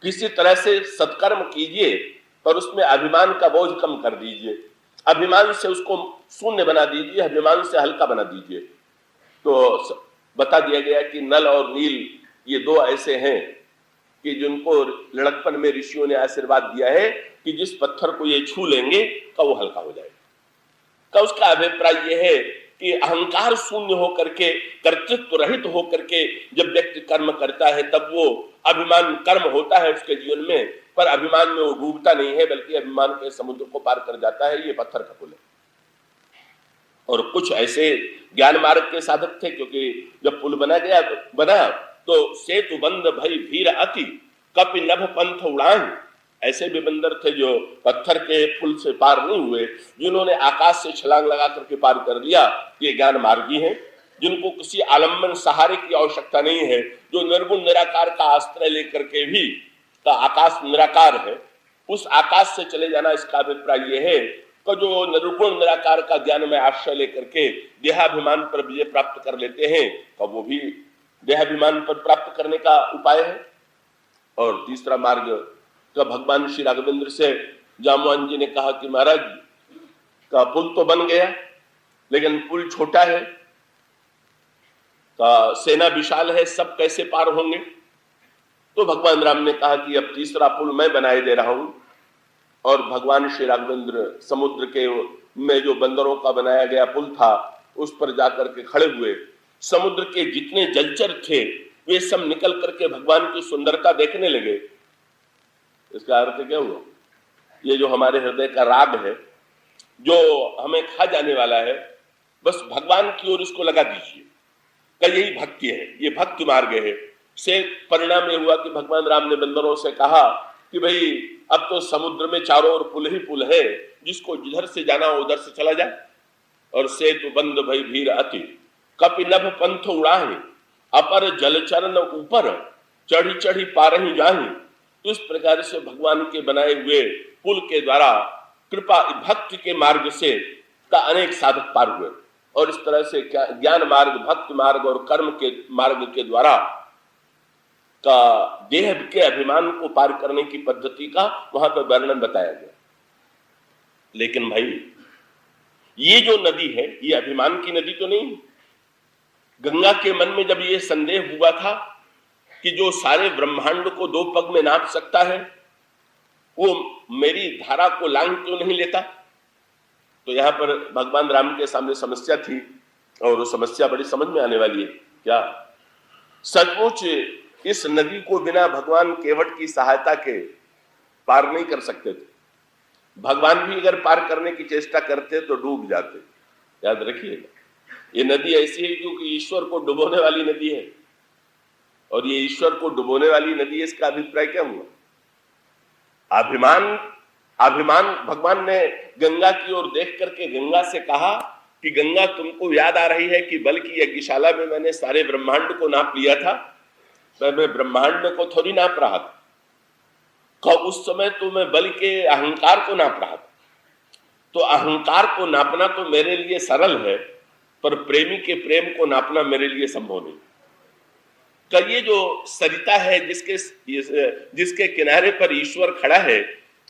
किसी तरह से सत्कर्म कीजिए, पर उसमें अभिमान का बोझ कम कर दीजिए, अभिमान से उसको शून्य बना दीजिए, अभिमान से हल्का बना दीजिए। तो बता दिया गया कि नल और नील ये दो ऐसे हैं कि जिनको लड़कपन में ऋषियों ने आशीर्वाद दिया है कि जिस पत्थर को ये छू लेंगे का वो हल्का हो जाएगा। का उसका अभिप्राय यह है कि अहंकार शून्य होकर के, कर्तृत्व रहित होकर के जब व्यक्ति कर्म करता है तब वो अभिमान कर्म होता है उसके जीवन में, पर अभिमान में वो डूबता नहीं है, बल्कि अभिमान के समुद्र को पार कर जाता है। ये पत्थर का पुल है। और कुछ ऐसे ज्ञान मार्ग के साधक थे, क्योंकि जब पुल बना तो सेतु बंद भई भीर अति कपि नभ पंथ उड़ान। ऐसे भी बंदर थे जो पत्थर के पुल से पार नहीं हुए, जिन्होंने आकाश से छलांग लगा करके पार कर लिया। ये ज्ञान मार्गी हैं, जिनको किसी आलम्बन सहारे की आवश्यकता नहीं है, जो निर्गुण निराकार का आश्रय लेकर के भी का आकाश निराकार है, उस आकाश से चले जाना। इसका अभिप्राय यह है कि जो निर्गुण निराकार का ज्ञान में आश्रय लेकर के देहाभिमान पर विजय प्राप्त कर लेते हैं, तो वो भी देहाभिमान पर प्राप्त करने का उपाय है। और तीसरा मार्ग का भगवान श्री राघवेंद्र से जामवान जी ने कहा कि महाराज का पुल तो बन गया, लेकिन पुल छोटा है, का सेना विशाल है, सब कैसे पार होंगे? तो भगवान राम ने कहा कि अब तीसरा पुल मैं बनाए दे रहा हूं। और भगवान श्री राघवेंद्र समुद्र के में जो बंदरों का बनाया गया पुल था उस पर जाकर के खड़े हुए। समुद्र के जितने जलचर थे वे सब निकल करके भगवान की सुंदरता देखने लगे। इसका अर्थ क्या हुआ? ये जो हमारे हृदय का राग है, जो हमें खा जाने वाला है, बस भगवान की ओर इसको लगा दीजिए। का यही भक्ति है, ये भक्ति मार्ग है। से परिणाम ये हुआ कि भगवान राम ने बंदरों से कहा कि भाई अब तो समुद्र में चारों ओर पुल ही पुल है, जिसको जिधर से जाना हो उधर से चला जाए। और सेतु बंद भई भीर अति कपि नभ पंथ उड़ाही अपर जलचरण ऊपर चढ़ी चढ़ी पारही जाही। इस प्रकार से भगवान के बनाए हुए पुल के द्वारा कृपा भक्ति के मार्ग से का अनेक साधक पार हुए। और इस तरह से ज्ञान मार्ग, भक्ति मार्ग और कर्म के मार्ग के द्वारा का देह के अभिमान को पार करने की पद्धति का वहां पर वर्णन बताया गया। लेकिन भाई ये जो नदी है ये अभिमान की नदी तो नहीं। गंगा के मन में जब ये संदेह हुआ था कि जो सारे ब्रह्मांड को दो पग में नाप सकता है वो मेरी धारा को लांग क्यों नहीं लेता? तो यहां पर भगवान राम के सामने समस्या थी, और वो समस्या बड़ी समझ में आने वाली है। क्या सचमुच इस नदी को बिना भगवान केवट की सहायता के पार नहीं कर सकते थे? भगवान भी अगर पार करने की चेष्टा करते तो डूब जाते। याद रखिएगा, ये नदी ऐसी है क्योंकि ईश्वर को डुबोने वाली नदी है, और ये ईश्वर को डुबोने वाली नदी है। इसका अभिप्राय क्या हुआ? अभिमान भगवान ने गंगा की ओर देख करके गंगा से कहा कि गंगा तुमको याद आ रही है कि बल की यज्ञशाला में मैंने सारे ब्रह्मांड को नाप लिया था? मैं ब्रह्मांड को थोड़ी नाप रहा था, उस समय तो मैं बल के अहंकार को नाप रहा था। तो अहंकार को नापना तो मेरे लिए सरल है, पर प्रेमी के प्रेम को नापना मेरे लिए संभव नहीं। तो ये जो सरिता है जिसके किनारे पर ईश्वर खड़ा है,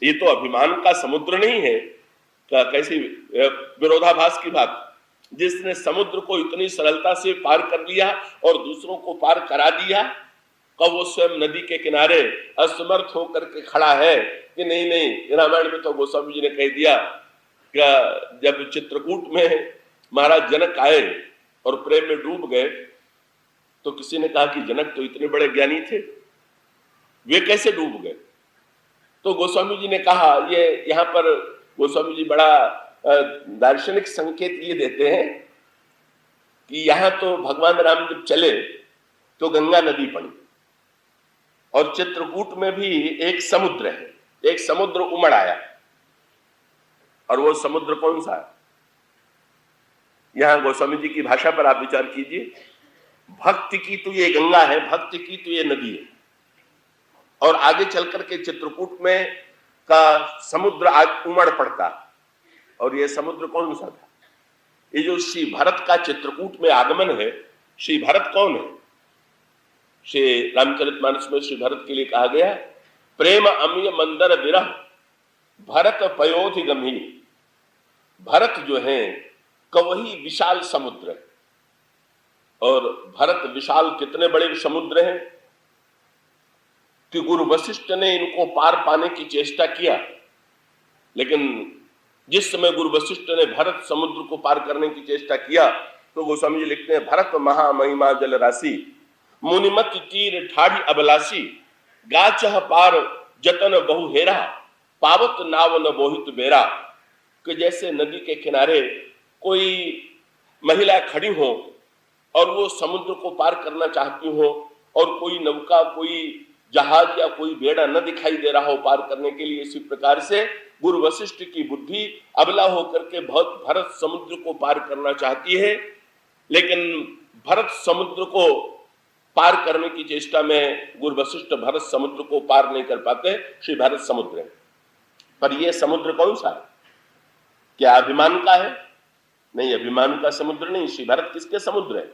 ये तो अभिमान का समुद्र नहीं है। कैसी विरोधाभास की बात! जिसने समुद्र को इतनी सरलता से पार कर लिया और दूसरों को पार करा दिया, कब वो स्वयं नदी के किनारे असमर्थ होकर के खड़ा है कि नहीं। रामायण में तो गोस्वामी जी ने कह दिया कि जब चित्रकूट में महाराज जनक आए और प्रेम में डूब गए, तो किसी ने कहा कि जनक तो इतने बड़े ज्ञानी थे, वे कैसे डूब गए? तो गोस्वामी जी ने कहा, ये यहाँ पर गोस्वामी जी बड़ा दार्शनिक संकेत ये देते हैं कि यहाँ तो भगवान राम जब चले तो गंगा नदी पड़ी, और चित्रकूट में भी एक समुद्र है, एक समुद्र उमड़ आया। और वो समुद्र कौन सा है? यहां गोस्वामी जी की भाषा पर आप विचार कीजिए। भक्ति की तो ये गंगा है, भक्ति की तो ये नदी है, और आगे चलकर के चित्रकूट में का समुद्र आज उमड़ पड़ता। और ये समुद्र कौन सा था? ये जो श्री भरत का चित्रकूट में आगमन है, श्री भरत कौन है? श्री रामचरितमानस में श्री भरत के लिए कहा गया प्रेम अमिय मंदर विरह भरत पयोधि गंभीर। भरत जो है वही विशाल समुद्र है, और भरत विशाल कितने बड़े समुद्र हैं कि गुरु वशिष्ठ ने इनको पार पाने की चेष्टा किया, लेकिन जिस समय गुरु वशिष्ठ ने भरत समुद्र को पार करने की चेष्टा किया तो गोस्वामी जी लिखते हैं, भरत महामहिमा जल राशि मुनिमत तीर ठाढ़ी अबलासी गाचह पार जतन बहु हेरा पावत नाव न बोहित बेरा। कि जैसे नदी के किनारे कोई महिला खड़ी हो और वो समुद्र को पार करना चाहती हो और कोई नौका, कोई जहाज या कोई बेड़ा न दिखाई दे रहा हो पार करने के लिए, इसी प्रकार से गुरु वशिष्ठ की बुद्धि अबला होकर के भरत समुद्र को पार करना चाहती है, लेकिन भरत समुद्र को पार करने की चेष्टा में गुरु वशिष्ठ भरत समुद्र को पार नहीं कर पाते। श्री भरत समुद्र है, पर यह समुद्र कौन सा है? क्या अभिमान का है? नहीं, अभिमान का समुद्र नहीं। श्री भरत किसके समुद्र है?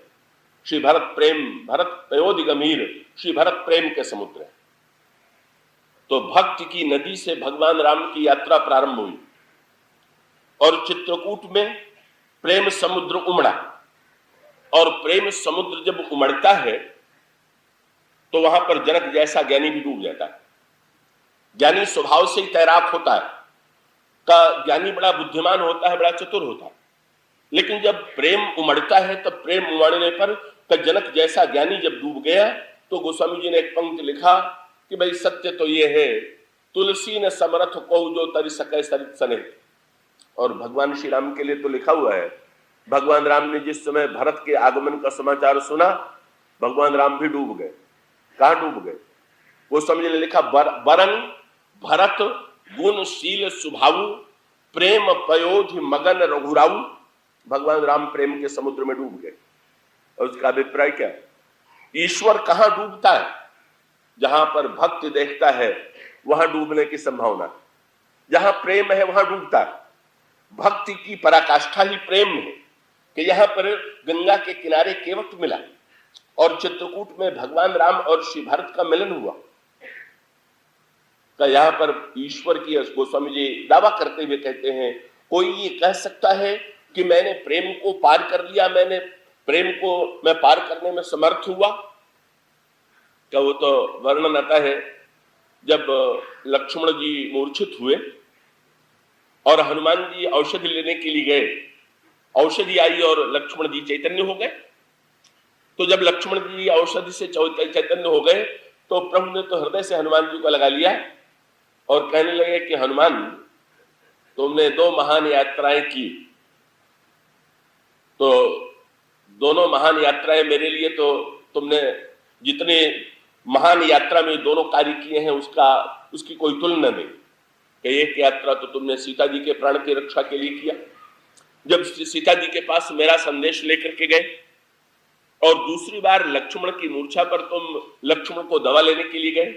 श्री भरत प्रेम, भरत पयोधि गंभीर, श्री भरत प्रेम के समुद्र है। तो भक्ति की नदी से भगवान राम की यात्रा प्रारंभ हुई और चित्रकूट में प्रेम समुद्र उमड़ा, और प्रेम समुद्र जब उमड़ता है तो वहां पर जनक जैसा ज्ञानी भी डूब जाता है। ज्ञानी स्वभाव से ही तैराक होता है, का ज्ञानी बड़ा बुद्धिमान होता है, बड़ा चतुर होता है, लेकिन जब प्रेम उमड़ता है तब प्रेम उमड़ने पर जनक जैसा ज्ञानी जब डूब गया तो गोस्वामी जी ने एक पंक्ति लिखा कि भाई सत्य तो ये है, तुलसी ने समरथ को जो तरी सके सरित सने। और भगवान श्री राम के लिए तो लिखा हुआ है, भगवान राम ने जिस समय भरत के आगमन का समाचार सुना, भगवान राम भी डूब गए। कहां डूब गए? गोस्वामी जी ने लिखा, बरन भरत गुणशील सुभाऊ प्रेम पयोधि मगन रघुराऊ। भगवान राम प्रेम के समुद्र में डूब गए। और उसका अभिप्राय क्या? ईश्वर कहां डूबता है? जहां पर भक्त देखता है वहां डूबने की संभावना, जहां प्रेम है वहां डूबता है। भक्ति की पराकाष्ठा ही प्रेम है कि यहां पर गंगा के किनारे केवट मिला और चित्रकूट में भगवान राम और श्री भरत का मिलन हुआ। तो यहां पर ईश्वर की, गोस्वामी जी दावा करते हुए कहते हैं, कोई ये कह सकता है कि मैंने प्रेम को पार कर लिया, मैंने प्रेम को मैं पार करने में समर्थ हुआ? क्या वो तो वर्णन आता है जब लक्ष्मण जी मूर्छित हुए और हनुमान जी औषधि लेने के लिए गए, औषधि आई और लक्ष्मण जी चैतन्य हो गए। तो जब लक्ष्मण जी औषधि से चैतन्य हो गए तो प्रभु ने तो हृदय से हनुमान जी को लगा लिया और कहने लगे कि हनुमान, तुमने 2 महान यात्राएं की, तो दोनों महान यात्राएं मेरे लिए, तो तुमने जितने महान यात्रा में दोनों कार्य किए हैं उसकी कोई तुलना नहीं। कि एक यात्रा तो तुमने सीता जी के प्राण की रक्षा के लिए किया, जब सीता जी के पास मेरा संदेश लेकर के गए, और दूसरी बार लक्ष्मण की मूर्छा पर तुम लक्ष्मण को दवा लेने के लिए गए,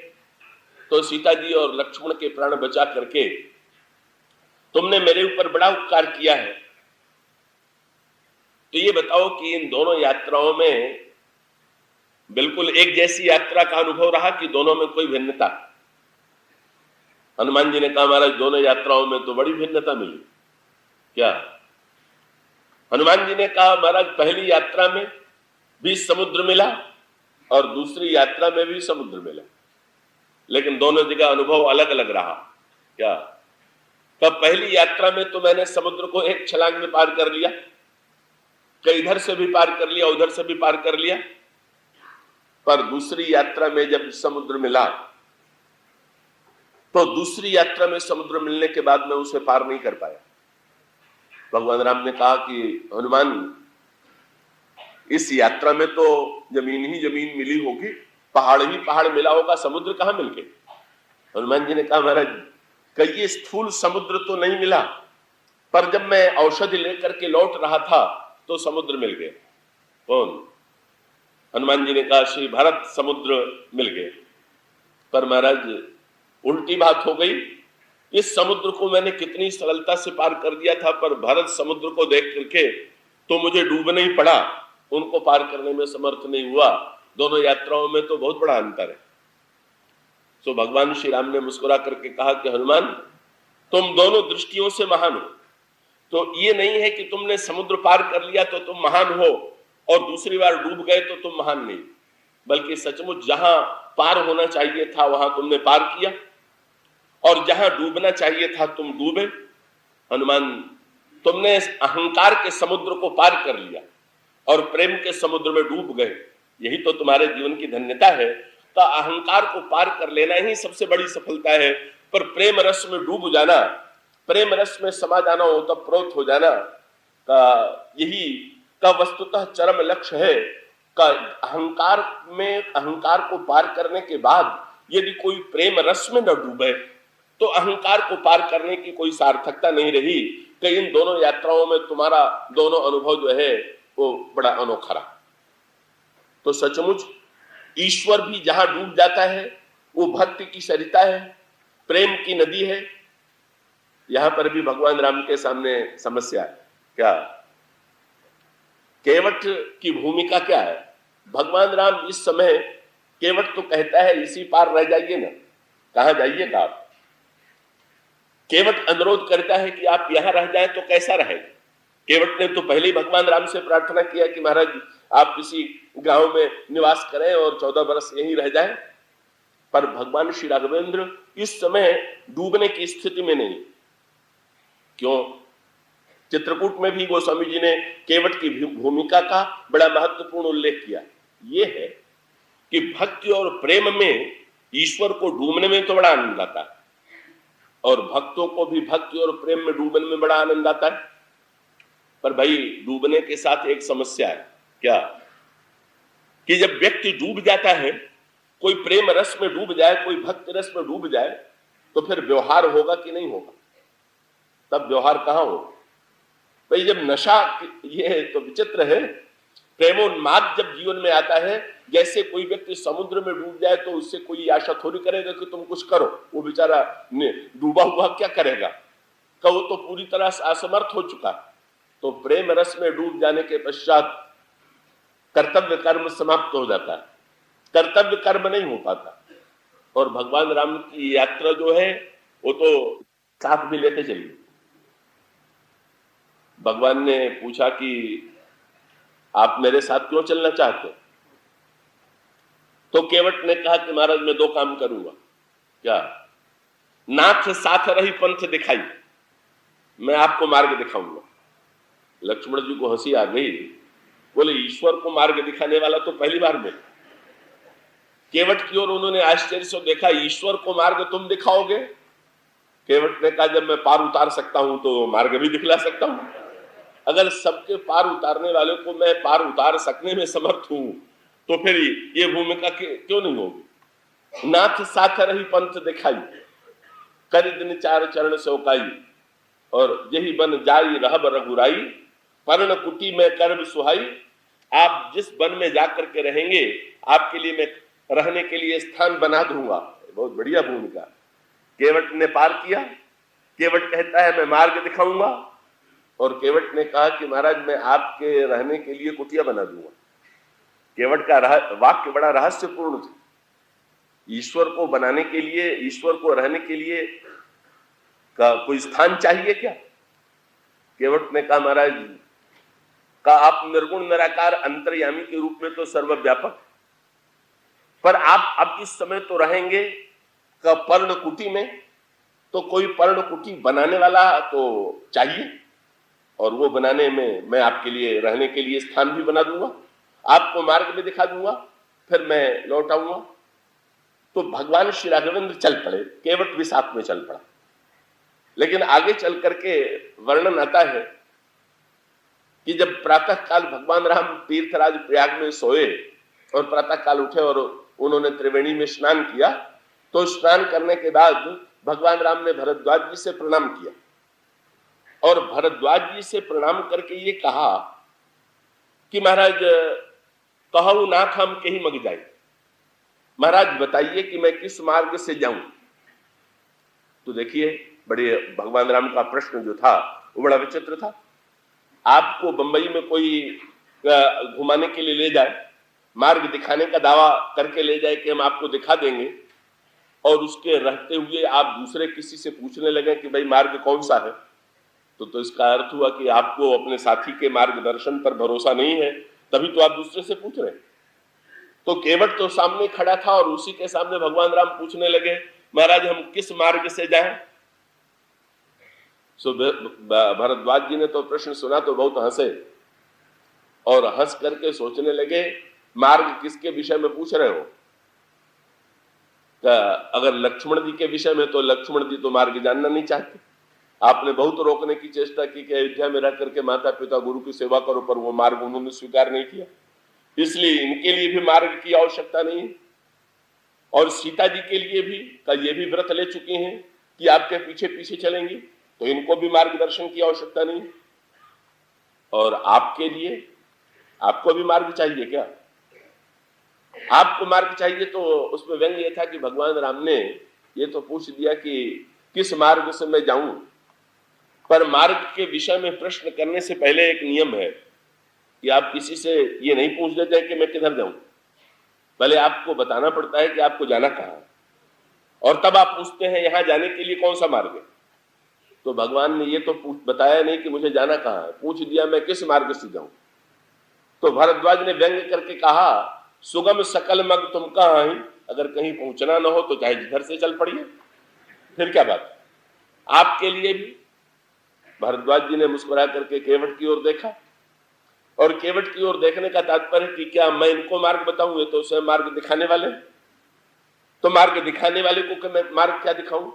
तो सीता जी और लक्ष्मण के प्राण बचा करके तुमने मेरे ऊपर बड़ा उपकार किया है। तो ये बताओ कि इन दोनों यात्राओं में बिल्कुल एक जैसी यात्रा का अनुभव रहा कि दोनों में कोई भिन्नता? हनुमान जी ने कहा, महाराज दोनों यात्राओं में तो बड़ी भिन्नता मिली। क्या? हनुमान जी ने कहा, महाराज पहली यात्रा में भी समुद्र मिला और दूसरी यात्रा में भी समुद्र मिला, लेकिन दोनों जगह अनुभव अलग अलग रहा। क्या? तब पहली यात्रा में तो मैंने समुद्र को एक छलांग में पार कर लिया, कई इधर से भी पार कर लिया, उधर से भी पार कर लिया, पर दूसरी यात्रा में जब समुद्र मिला तो दूसरी यात्रा में समुद्र मिलने के बाद मैं उसे पार नहीं कर पाया। भगवान राम ने कहा कि हनुमान, इस यात्रा में तो जमीन ही जमीन मिली होगी, पहाड़ ही पहाड़ मिला होगा, समुद्र कहां मिल गए? हनुमान जी ने कहा, महाराज कई स्थूल समुद्र तो नहीं मिला, पर जब मैं औषधि लेकर के लौट रहा था तो समुद्र मिल गए। कौन? हनुमान जी ने कहा, श्री भरत समुद्र मिल गए। पर महाराज उल्टी बात हो गई, इस समुद्र को मैंने कितनी सरलता से पार कर दिया था, पर भरत समुद्र को देख करके तो मुझे डूबना ही पड़ा, उनको पार करने में समर्थ नहीं हुआ। दोनों यात्राओं में तो बहुत बड़ा अंतर है। तो भगवान श्री राम ने मुस्कुरा करके कहा कि हनुमान, तुम दोनों दृष्टियों से महान हो। तो ये नहीं है कि तुमने समुद्र पार कर लिया तो तुम महान हो और दूसरी बार डूब गए तो तुम महान नहीं, बल्कि सचमुच जहां पार होना चाहिए था वहां तुमने पार किया और जहां डूबना चाहिए था तुम डूबे। हनुमान, तुमने अहंकार के समुद्र को पार कर लिया और प्रेम के समुद्र में डूब गए। यही तो तुम्हारे जीवन की धन्यता है। तो अहंकार को पार कर लेना ही सबसे बड़ी सफलता है, पर प्रेम रस में डूब जाना, प्रेम रस में समा जाना, ओतप्रोत हो जाना का यही का वस्तुतः चरम लक्ष्य है। का अहंकार को पार करने के बाद यदि कोई प्रेम रस में न डूबे तो अहंकार को पार करने की कोई सार्थकता नहीं रही। कि इन दोनों यात्राओं में तुम्हारा दोनों अनुभव जो है वो बड़ा अनोखा रहा। तो सचमुच ईश्वर भी जहां डूब जाता है वो भक्ति की सरिता है, प्रेम की नदी है। यहां पर भी भगवान राम के सामने समस्या है। क्या केवट की भूमिका क्या है? भगवान राम इस समय, केवट तो कहता है इसी पार रह जाइए ना, कहां जाइएगा आप। केवट अनुरोध करता है कि आप यहां रह जाएं तो कैसा रहेगा। केवट ने तो पहले ही भगवान राम से प्रार्थना किया कि महाराज आप किसी गांव में निवास करें और 14 वर्ष यहीं रह जाएं। पर भगवान श्री राघवेंद्र इस समय डूबने की स्थिति में नहीं। क्यों? चित्रकूट में भी गोस्वामी जी ने केवट की भूमिका का बड़ा महत्वपूर्ण उल्लेख किया। यह है कि भक्ति और प्रेम में ईश्वर को डूबने में तो बड़ा आनंद आता है और भक्तों को भी भक्ति और प्रेम में डूबने में बड़ा आनंद आता है। पर भाई डूबने के साथ एक समस्या है। क्या? कि जब व्यक्ति डूब जाता है, कोई प्रेम रस में डूब जाए, कोई भक्ति रस में डूब जाए, तो फिर व्यवहार होगा कि नहीं होगा? तब व्यवहार कहां होगा भाई? जब नशा, ये तो विचित्र है, प्रेमोन्माद जब जीवन में आता है, जैसे कोई व्यक्ति समुद्र में डूब जाए तो उससे कोई आशा थोड़ी करेगा कि तुम कुछ करो। वो बेचारा डूबा हुआ क्या करेगा? का वो तो पूरी तरह से असमर्थ हो चुका। तो प्रेम रस में डूब जाने के पश्चात कर्तव्य कर्म समाप्त हो जाता है, कर्तव्य कर्म नहीं हो पाता। और भगवान राम की यात्रा जो है वो तो साथ भी लेते चलिए। भगवान ने पूछा कि आप मेरे साथ क्यों चलना चाहते हो? तो केवट ने कहा कि महाराज मैं 2 काम करूंगा। क्या? नाथ साथ रही पंथ दिखाई, मैं आपको मार्ग दिखाऊंगा। लक्ष्मण जी को हंसी आ गई। बोले ईश्वर को मार्ग दिखाने वाला तो पहली बार मिला। केवट की ओर उन्होंने आश्चर्य से देखा, ईश्वर को मार्ग तुम दिखाओगे? केवट ने कहा जब मैं पार उतार सकता हूं तो मार्ग भी दिखला सकता हूं। अगर सबके पार उतारने वाले को मैं पार उतार सकने में समर्थ हूं तो फिर ये भूमिका क्यों नहीं होगी? नाथ साथ रही पंथ दिखाई, कर दिन 4 चरण सौकाई, और यही बन जाई रहब रघुराई, पर्ण कुटी में कर्म सुहाई। आप जिस वन में जाकर के रहेंगे आपके लिए मैं रहने के लिए स्थान बना दूंगा। बहुत बढ़िया भूमिका केवट ने पार किया। केवट कहता है मैं मार्ग दिखाऊंगा, और केवट ने कहा कि महाराज मैं आपके रहने के लिए कुटिया बना दूंगा। केवट का वाक्य बड़ा रहस्यपूर्ण था। ईश्वर को बनाने के लिए, ईश्वर को रहने के लिए का कोई स्थान चाहिए क्या? केवट ने कहा महाराज का आप निर्गुण निराकार अंतर्यामी के रूप में तो सर्वव्यापक, पर आप अब इस समय तो रहेंगे का पर्णकुटी में, तो कोई पर्णकुटी बनाने वाला तो चाहिए, और वो बनाने में मैं आपके लिए रहने के लिए स्थान भी बना दूंगा, आपको मार्ग भी दिखा दूंगा, फिर मैं लौट आऊंगा। तो भगवान श्री राघवेंद्र चल पड़े, केवट भी साथ में चल पड़ा। लेकिन आगे चल करके वर्णन आता है कि जब प्रातः काल भगवान राम तीर्थराज प्रयाग में सोए और प्रातः काल उठे और उन्होंने त्रिवेणी में स्नान किया, तो स्नान करने के बाद भगवान राम ने भरद्वाज जी से प्रणाम किया और भरद्वाज जी से प्रणाम करके ये कहा कि महाराज कहु नाथ हम कहीं मग जाए, महाराज बताइए कि मैं किस मार्ग से जाऊं। तो देखिए बड़े भगवान राम का प्रश्न जो था वो बड़ा विचित्र था। आपको बंबई में कोई घुमाने के लिए ले जाए, मार्ग दिखाने का दावा करके ले जाए कि हम आपको दिखा देंगे, और उसके रहते हुए आप दूसरे किसी से पूछने लगे कि भाई मार्ग कौन सा है, तो इसका अर्थ हुआ कि आपको अपने साथी के मार्गदर्शन पर भरोसा नहीं है, तभी तो आप दूसरे से पूछ रहे हैं। तो केवट तो सामने खड़ा था और उसी के सामने भगवान राम पूछने लगे, महाराज हम किस मार्ग से जाएं? भरद्वाज जी ने तो प्रश्न सुना तो बहुत हंसे और हंस करके सोचने लगे, मार्ग किसके विषय में पूछ रहे हो? अगर लक्ष्मण जी के विषय में, तो लक्ष्मण जी तो मार्ग जानना नहीं चाहते। आपने बहुत रोकने की चेष्टा की कि अयोध्या में रह करके माता पिता गुरु की सेवा करो, पर वो मार्ग उन्होंने स्वीकार नहीं किया, इसलिए इनके लिए भी मार्ग की आवश्यकता नहीं है। और सीता जी के लिए भी ये भी व्रत ले चुकी हैं कि आपके पीछे पीछे चलेंगी, तो इनको भी मार्गदर्शन की आवश्यकता नहीं। और आपके लिए, आपको भी मार्ग चाहिए क्या? आपको मार्ग चाहिए तो उसमें व्यंग्य यह था कि भगवान राम ने ये तो पूछ दिया कि किस मार्ग से मैं जाऊं, पर मार्ग के विषय में प्रश्न करने से पहले एक नियम है कि आप किसी से ये नहीं पूछ देते कि मैं किधर जाऊं, पहले आपको बताना पड़ता है कि आपको जाना कहां है, और तब आप पूछते हैं यहां जाने के लिए कौन सा मार्ग है। तो भगवान ने ये तो बताया नहीं कि मुझे जाना कहां है, पूछ दिया मैं किस मार्ग से जाऊं। तो भरद्वाज ने व्यंग्य करके कहा, सुगम सकल मग तुम कहां ही, अगर कहीं पहुंचना न हो तो चाहे जिधर से चल पड़िए, फिर क्या बात। आपके लिए भी। भरद्वाज जी ने मुस्कुरा करके केवट की ओर देखा, और केवट की ओर देखने का तात्पर्य कि क्या मैं इनको मार्ग बताऊं, तो उसे मार्ग दिखाने वाले, तो मार्ग दिखाने वाले को मैं मार्ग क्या दिखाऊं।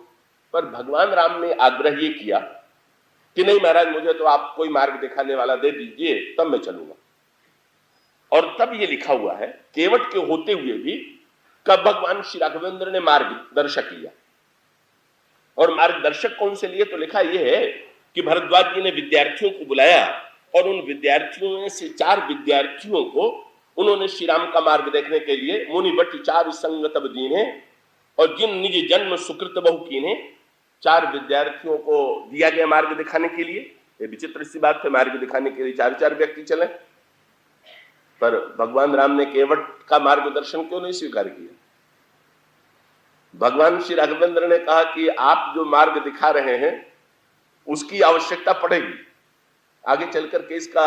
पर भगवान राम ने आग्रह ये किया कि नहीं महाराज, मुझे तो आप कोई मार्ग दिखाने वाला दे दीजिए, तब मैं चलूंगा। और तब ये लिखा हुआ है, केवट के होते हुए भी कब भगवान श्री राघवेंद्र ने मार्गदर्शक लिया। और मार्गदर्शक कौन से लिए, तो लिखा यह है कि भरद्वाज जी ने विद्यार्थियों को बुलाया और उन विद्यार्थियों में से 4 विद्यार्थियों को उन्होंने श्री राम का मार्ग देखने के लिए मुनि बट 4 संग तब दीने, और जिन निज जन्म सुकृत बहु कीने, 4 विद्यार्थियों को दिया गया मार्ग दिखाने के लिए। ये विचित्र सी बात है, मार्ग दिखाने के लिए 4 व्यक्ति चले, पर भगवान राम ने केवट का मार्गदर्शन क्यों नहीं स्वीकार किया। भगवान श्री राघवेंद्र ने कहा कि आप जो मार्ग दिखा रहे हैं उसकी आवश्यकता पड़ेगी, आगे चलकर के इसका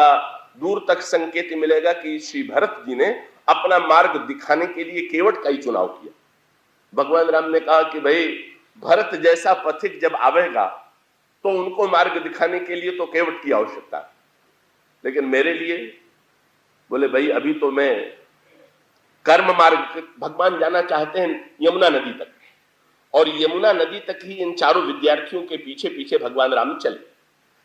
दूर तक संकेत मिलेगा कि श्री भरत जी ने अपना मार्ग दिखाने के लिए केवट का ही चुनाव किया। भगवान राम ने कहा कि भाई भरत जैसा पथिक जब आवेगा तो उनको मार्ग दिखाने के लिए तो केवट की आवश्यकता है, लेकिन मेरे लिए, बोले भाई अभी तो मैं कर्म मार्ग, भगवान जाना चाहते हैं यमुना नदी तक, और यमुना नदी तक ही इन 4 विद्यार्थियों के पीछे पीछे भगवान राम चले।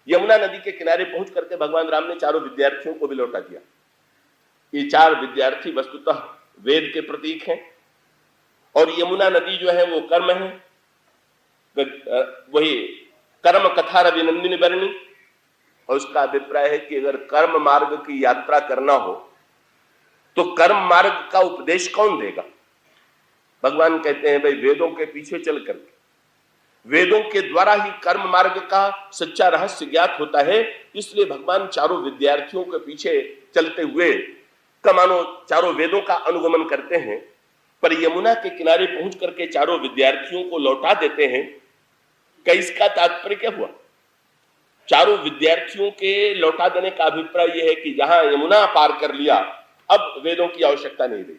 यमुना नदी के किनारे पहुंच करके भगवान राम ने 4 विद्यार्थियों को भी लौटा दिया। ये 4 विद्यार्थी वस्तुतः वेद के प्रतीक हैं, और यमुना नदी जो है वो कर्म है, वही कर्म कथा रविनंदिनी बरनी। और उसका अभिप्राय है कि अगर कर्म मार्ग की यात्रा करना हो तो कर्म मार्ग का उपदेश कौन देगा। भगवान कहते हैं भाई वेदों के पीछे चल करके, वेदों के द्वारा ही कर्म मार्ग का सच्चा रहस्य ज्ञात होता है। इसलिए भगवान 4 विद्यार्थियों के पीछे चलते हुए मानो 4 वेदों का अनुगमन करते हैं, पर यमुना के किनारे पहुंच करके 4 विद्यार्थियों को लौटा देते हैं। क्या इसका तात्पर्य क्या हुआ? 4 विद्यार्थियों के लौटा देने का अभिप्राय यह है कि जहां यमुना पार कर लिया, अब वेदों की आवश्यकता नहीं रही।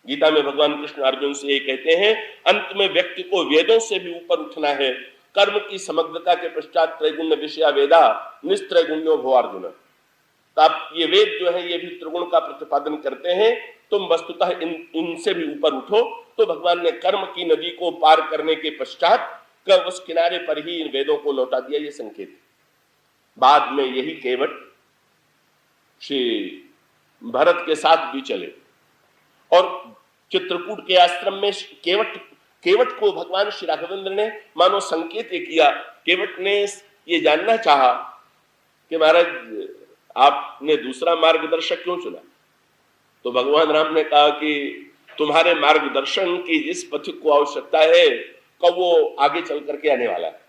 गीता में भगवान कृष्ण अर्जुन से ये कहते हैं, अंत में व्यक्ति को वेदों से भी ऊपर उठना है। कर्म की समग्रता के पश्चात त्रैगुण्य विषया वेदा निस्त्रैगुण्यो भो अर्जुन। तो आप ये वेद जो है ये भी त्रिगुण का प्रतिपादन करते हैं, तुम वस्तुतः इनसे भी ऊपर उठो। तो भगवान ने कर्म की नदी को पार करने के पश्चात उस किनारे पर ही इन वेदों को लौटा दिया, ये संकेत। बाद में यही केवट श्री भरत के साथ भी चले, और चित्रकूट के आश्रम में केवट को भगवान श्री राघवेंद्र ने मानो संकेत किया। केवट ने ये जानना चाहा कि महाराज आपने दूसरा मार्गदर्शक क्यों चुना। तो भगवान राम ने कहा कि तुम्हारे मार्गदर्शन की जिस पथिक को आवश्यकता है कब वो आगे चल करके आने वाला है,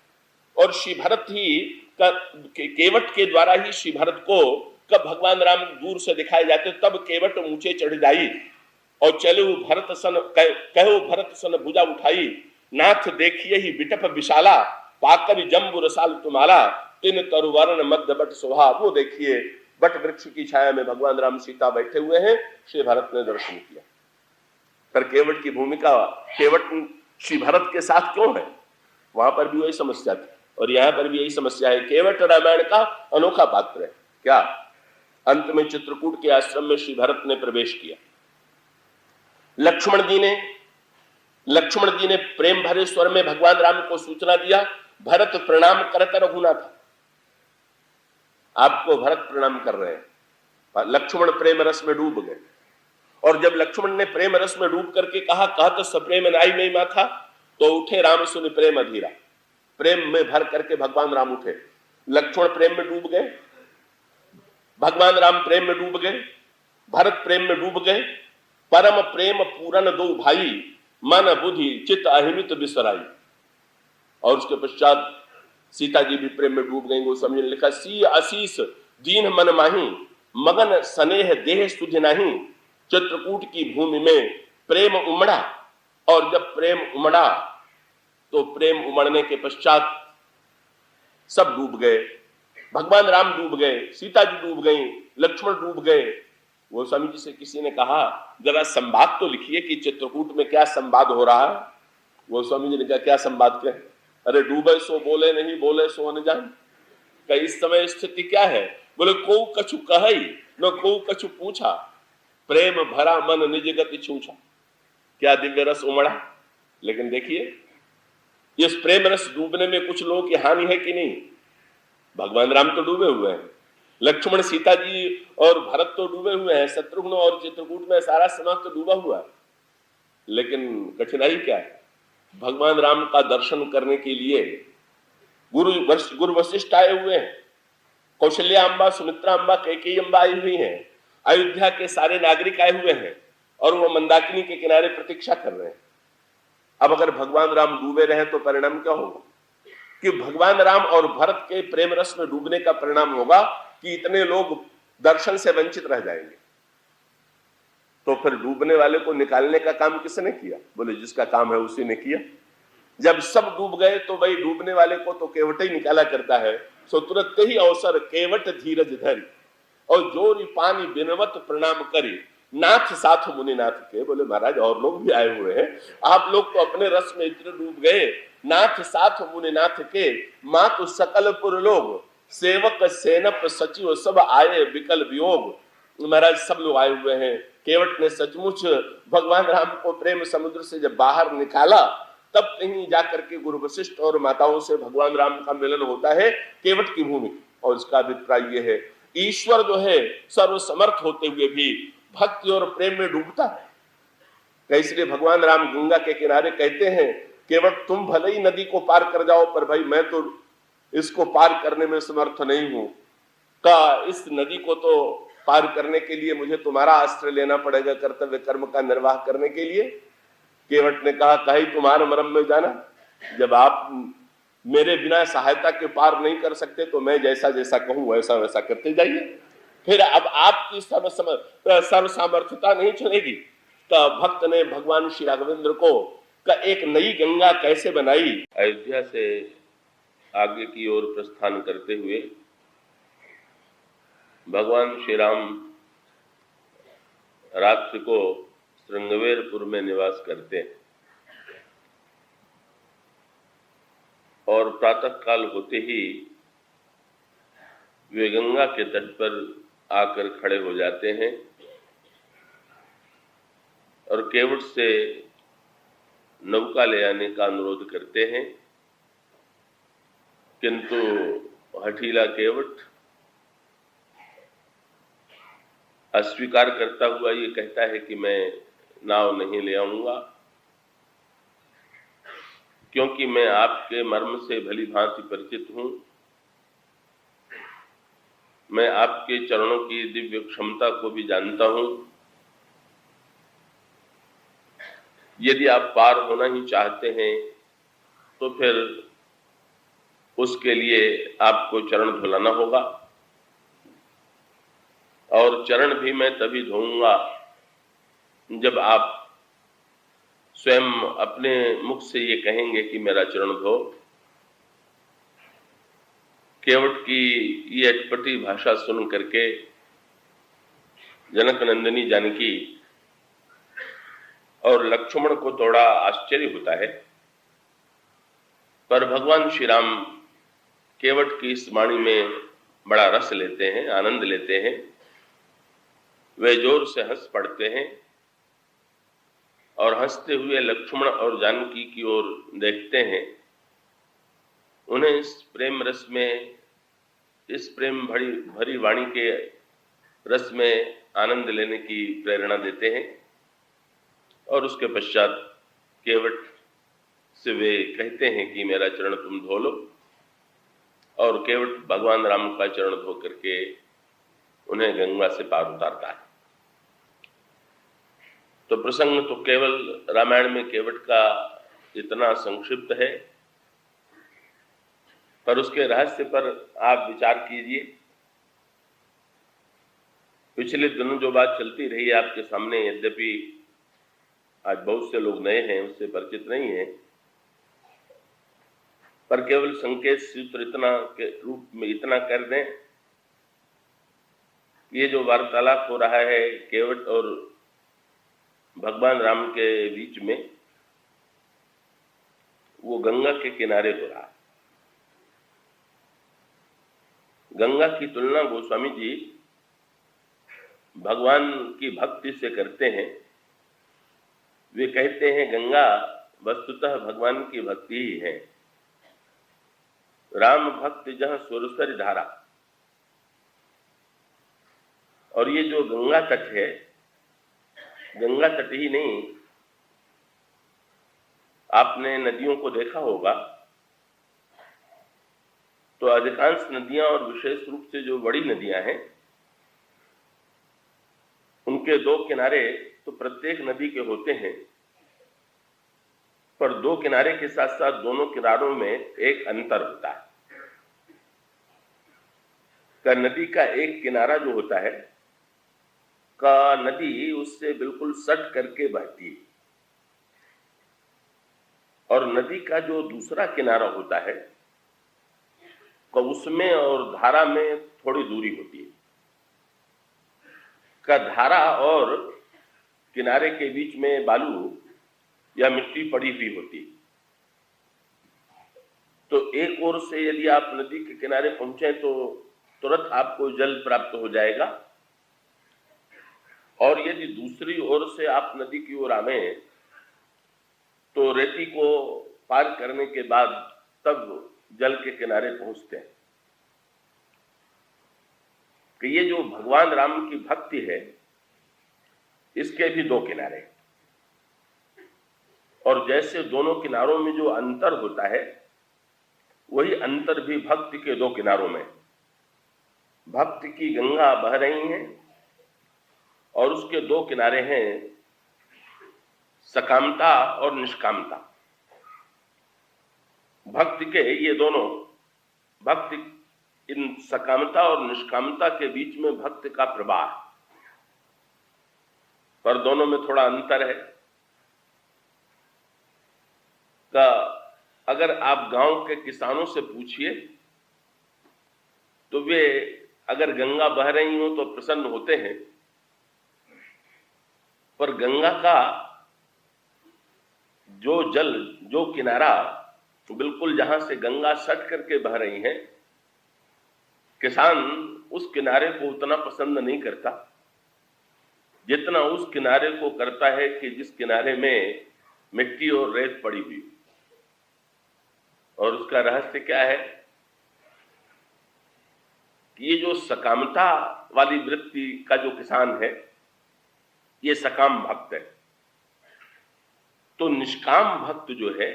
और श्री भरत ही केवट के द्वारा ही श्री भरत को कब भगवान राम दूर से दिखाए जाते, तब केवट ऊंचे चढ़ जाई और चले भरत सन कहू भरत सन भुजा उठाई। नाथ देखिए ही विटप विशाला, पाकर जम्बु रसाल तुम्हारा, तीन तरुवर्ण मध्य बट शोभा। वो देखिए बट वृक्ष की छाया में भगवान राम सीता बैठे हुए हैं, श्री भरत ने दर्शन किया। पर केवट की भूमिका, केवट श्री भरत के साथ क्यों है? वहां पर भी वही समस्या थी और यहां पर भी यही समस्या है। केवट रामायण का अनोखा पात्र है। क्या? अंत में चित्रकूट के आश्रम में श्री भरत ने प्रवेश किया। लक्ष्मण जी ने प्रेम भरे स्वर में भगवान राम को सूचना दिया, भरत प्रणाम करत रघुनाथ। आपको भरत प्रणाम कर रहे हैं। लक्ष्मण प्रेम रस में डूब गए और जब लक्ष्मण ने प्रेम रस में डूब करके कहा, कहत सप्रेम नाई में माथा, तो उठे राम सुन प्रेम अधीरा। प्रेम में भर करके भगवान राम उठे। लक्ष्मण प्रेम में डूब गए, भगवान राम प्रेम में डूब गए, भरत प्रेम में डूब गए। परम प्रेम पूरन दो भाई, मन बुद्धि चित्त अहिमित बिसराई। और उसके पश्चात सीता जी भी प्रेम में डूब गई। गोस्वामी ने लिखा, सी आशीष दीन मन माही, मगन स्नेह देह सुध नहीं। चित्रकूट की भूमि में प्रेम उमड़ा और जब प्रेम उमड़ा तो प्रेम उमड़ने के पश्चात सब डूब गए। भगवान राम डूब गए, सीता जी डूब गई, लक्ष्मण डूब गए। गोस्वामी जी से किसी ने कहा, जरा संवाद तो लिखिए कि चित्रकूट में क्या संवाद हो रहा है। गोस्वामी जी ने कहा, क्या संवाद? क्या? अरे डूबे सो बोले नहीं, बोले सो अनजान। का इस समय स्थिति क्या है? बोले, को कछु कही न को कछु पूछा, प्रेम भरा मन निज गति छूछा। क्या दिव्य रस उमड़ा। लेकिन देखिए, इस प्रेम रस डूबने में कुछ लोगों की हानि है कि नहीं? भगवान राम तो डूबे हुए हैं, लक्ष्मण सीता जी और भरत तो डूबे हुए हैं, शत्रुघ्न और चित्रकूट में सारा समाज तो डूबा हुआ है। लेकिन कठिनाई क्या है? भगवान राम का दर्शन करने के लिए गुरु वशिष्ठ आए हुए हैं, कौशल्या अम्बा, सुमित्रा अम्बा, कैकेयी अम्बा आई हुई हैं, अयोध्या के सारे नागरिक आए हुए हैं और वो मंदाकिनी के किनारे प्रतीक्षा कर रहे हैं। अब अगर भगवान राम डूबे रहे तो परिणाम क्या होगा? कि भगवान राम और भरत के प्रेम रस में डूबने का परिणाम होगा कि इतने लोग दर्शन से वंचित रह जाएंगे। तो फिर डूबने वाले को निकालने का काम किसने किया? बोले, जिसका काम है उसी ने किया। जब सब डूब गए तो भाई डूबने वाले को तो केवट ही निकाला करता है। सो तुरंत ही अवसर केवट धीरज धरी और जोरी पानी बिनवत प्रणाम करी, नाथ साथ मुनिनाथ के। बोले, महाराज और लोग भी आए हुए हैं, आप लोग तो अपने रस में इतने डूब गए। नाथ साथ मुनिनाथ के, मातु सकल पुर लोग, सेवक सेनप सचिव सब आए विकल वियोग। महाराज सब लोग आए हुए हैं। केवट ने सचमुच भगवान राम को प्रेम समुद्र से जब बाहर निकाला, तब कहीं जाकर के गुरु वशिष्ठ और माताओं से भगवान राम का मिलन होता है केवट की भूमि। और इसका अभिप्राय यह है, ईश्वर जो है सर्वसमर्थ होते हुए भी भक्ति और प्रेम में डूबता है। इसलिए भगवान राम गंगा के किनारे कहते हैं, केवट तुम भले ही नदी को पार कर जाओ, पर भाई मैं तो इसको पार करने में समर्थ नहीं हूं। का इस नदी को तो पार करने के लिए मुझे तुम्हारा आश्रय लेना पड़ेगा कर्तव्य कर्म का निर्वाह करने के लिए। केवट ने कहा, कहीं तुम्हारे मरम में जाना, जब आप मेरे बिना सहायता के पार नहीं कर सकते तो मैं जैसा जैसा कहूं वैसा वैसा करते जाइए। फिर अब आपकी सर्वसामर्थ्यता नहीं चलेगी। तो भक्त ने भगवान श्री राघवेंद्र को का एक नई गंगा कैसे बनाई। अयोध्या से आगे की ओर प्रस्थान करते हुए भगवान श्री राम रात्रि को श्रृंगवेरपुर में निवास करते हैं और प्रातः काल होते ही वे गंगा के तट पर आकर खड़े हो जाते हैं और केवट से नौका ले आने का अनुरोध करते हैं। किंतु हठीला केवट अस्वीकार करता हुआ ये कहता है कि मैं नाव नहीं ले आऊंगा, क्योंकि मैं आपके मर्म से भली भांति परिचित हूं। मैं आपके चरणों की दिव्य क्षमता को भी जानता हूं। यदि आप पार होना ही चाहते हैं तो फिर उसके लिए आपको चरण धुलाना होगा, और चरण भी मैं तभी धोऊंगा जब आप स्वयं अपने मुख से ये कहेंगे कि मेरा चरण धो। केवट की ये अटपटी भाषा सुन करके जनक नंदिनी जानकी और लक्ष्मण को थोड़ा आश्चर्य होता है, पर भगवान श्री राम केवट की इस वाणी में बड़ा रस लेते हैं, आनंद लेते हैं। वे जोर से हंस पड़ते हैं और हंसते हुए लक्ष्मण और जानकी की ओर देखते हैं। उन्हें इस प्रेम रस में, इस प्रेम भरी वाणी के रस में आनंद लेने की प्रेरणा देते हैं और उसके पश्चात केवट से वे कहते हैं कि मेरा चरण तुम धो लो, और केवट भगवान राम का चरण धो करके उन्हें गंगा से पार उतारता है। तो प्रसंग तो केवल रामायण में केवट का इतना संक्षिप्त है, पर उसके रहस्य पर आप विचार कीजिए। पिछले दिनों जो बात चलती रही है आपके सामने, यद्यपि आज बहुत से लोग नए हैं, उससे परिचित नहीं है, पर केवल संकेत सूत्र इतना के रूप में इतना कर दें, ये जो वार्तालाप हो रहा है केवट और भगवान राम के बीच में, वो गंगा के किनारे हो रहा है। गंगा की तुलना गोस्वामी जी भगवान की भक्ति से करते हैं। वे कहते हैं गंगा वस्तुतः भगवान की भक्ति ही है। राम भक्त जहां सुरसर धारा, और ये जो गंगा तट है, गंगा तट ही नहीं, आपने नदियों को देखा होगा तो अधिकांश नदियां और विशेष रूप से जो बड़ी नदियां हैं उनके दो किनारे तो प्रत्येक नदी के होते हैं, पर दो किनारे के साथ साथ दोनों किनारों में एक अंतर होता है। का नदी का एक किनारा जो होता है, का नदी उससे बिल्कुल सट करके बहती है, और नदी का जो दूसरा किनारा होता है का उसमें और धारा में थोड़ी दूरी होती है। का धारा और किनारे के बीच में बालू या मिट्टी पड़ी हुई होती है। तो एक ओर से यदि आप नदी के किनारे पहुंचे तो तुरंत आपको जल प्राप्त हो जाएगा, और यदि दूसरी ओर से आप नदी की ओर आवे तो रेती को पार करने के बाद तब जल के किनारे पहुंचते हैं। कि ये जो भगवान राम की भक्ति है, इसके भी दो किनारे, और जैसे दोनों किनारों में जो अंतर होता है, वही अंतर भी भक्ति के दो किनारों में। भक्ति की गंगा बह रही है और उसके दो किनारे हैं सकामता और निष्कामता। भक्ति के ये दोनों, भक्ति इन सकामता और निष्कामता के बीच में भक्ति का प्रवाह, पर दोनों में थोड़ा अंतर है। का अगर आप गांव के किसानों से पूछिए तो वे अगर गंगा बह रही हो तो प्रसन्न होते हैं, पर गंगा का जो जल, जो किनारा, तो बिल्कुल जहां से गंगा सट करके बह रही है, किसान उस किनारे को उतना पसंद नहीं करता जितना उस किनारे को करता है कि जिस किनारे में मिट्टी और रेत पड़ी हुई। और उसका रहस्य क्या है कि ये जो सकामता वाली वृत्ति का जो किसान है, ये सकाम भक्त है। तो निष्काम भक्त जो है,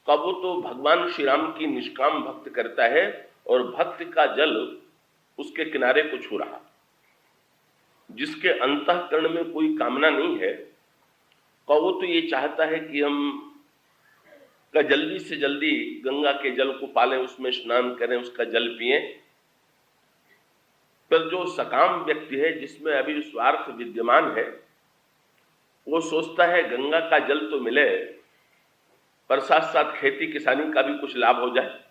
कब वो तो भगवान श्री राम की निष्काम भक्त करता है, और भक्त का जल उसके किनारे को छू रहा। जिसके अंतःकरण में कोई कामना नहीं है, वो तो ये चाहता है कि हम का जल्दी से जल्दी गंगा के जल को पालें, उसमें स्नान करें, उसका जल पिएं। पर जो सकाम व्यक्ति है, जिसमें अभी स्वार्थ विद्यमान है, वो सोचता है गंगा का जल तो मिले पर साथ साथ खेती किसानी का भी कुछ लाभ हो जाए।